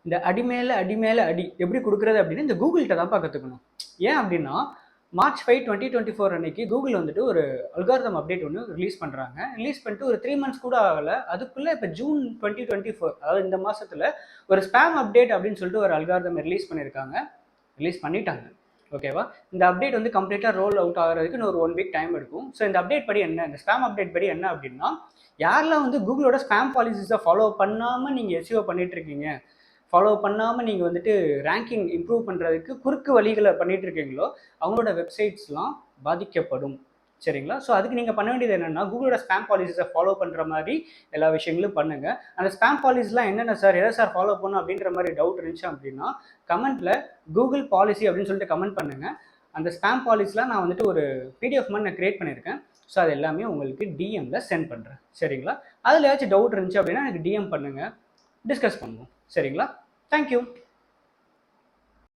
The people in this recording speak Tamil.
இந்த அடி மேலே அடி மேலே அடி எப்படி கொடுக்குறது அப்படின்னு இந்த கூகுள்கிட்ட தான்ப்பா கற்றுக்கணும். ஏன் அப்படின்னா March 5, 2024 அன்னைக்கு கூகுள் வந்துட்டு ஒரு அல்காரிதம் அப்டேட் ஒன்று ரிலீஸ் பண்ணுறாங்க. ரிலீஸ் பண்ணிட்டு ஒரு 3 months கூட ஆகலை. அதுக்குள்ளே இப்போ June 2024, அதாவது இந்த மாதத்தில் ஒரு ஸ்பேம் அப்டேட் அப்படின்னு சொல்லிட்டு ஒரு அல்காரிதம் ரிலீஸ் பண்ணியிருக்காங்க. ரிலீஸ் பண்ணிட்டாங்க. ஓகேவா? இந்த அப்டேட் வந்து கம்ப்ளீட்டாக ரோல் அவுட் ஆகிறதுக்கு இன்னொரு 1 week டைம் எடுக்கும். ஸோ இந்த அப்டேட் படி என்ன, இந்த ஸ்பேம் அப்டேட் படி என்ன அப்படின்னா, யாரெல்லாம் வந்து கூகுளோட ஸ்பேம் பாலிசிஸை ஃபாலோ பண்ணாமல் நீங்கள் எஸ்இஓ பண்ணிட்டு இருக்கீங்க, ஃபாலோ பண்ணாமல் நீங்கள் வந்துட்டு ரேங்கிங் இம்ப்ரூவ் பண்ணுறதுக்கு குறுக்கு வழிகளை பண்ணிட்டு இருக்கீங்களோ அவங்களோட வெப்சைட்ஸ்லாம் பாதிக்கப்படும். சரிங்களா? ஸோ அதுக்கு நீங்கள் பண்ண வேண்டியது என்னென்னா, கூகுளோட ஸ்பேம் பாலிசிஸை ஃபாலோ பண்ணுற மாதிரி எல்லா விஷயங்களும் பண்ணுங்கள். அந்த ஸ்பேம் பாலிசிலாம் என்னென்ன சார், எதை சார் ஃபாலோ பண்ணணும் அப்படின்ற மாதிரி டவுட் இருந்துச்சு அப்படின்னா கமெண்ட்டில் கூகுள் பாலிசி அப்படின்னு சொல்லிட்டு கமெண்ட் பண்ணுங்கள். அந்த ஸ்பேம் பாலிசிலாம் நான் வந்துட்டு ஒரு பிடிஎஃப் மாதிரி நான் கிரியேட் பண்ணியிருக்கேன். ஸோ அது எல்லாமே உங்களுக்கு டிஎம்மில் சென்ட் பண்ணுறேன். சரிங்களா? அதில் ஏதாச்சும் டவுட் இருந்துச்சு அப்படின்னா எனக்கு டிஎம் பண்ணுங்கள், டிஸ்கஸ் பண்ணுவோம். சரிங்களா? தேங்க்யூ.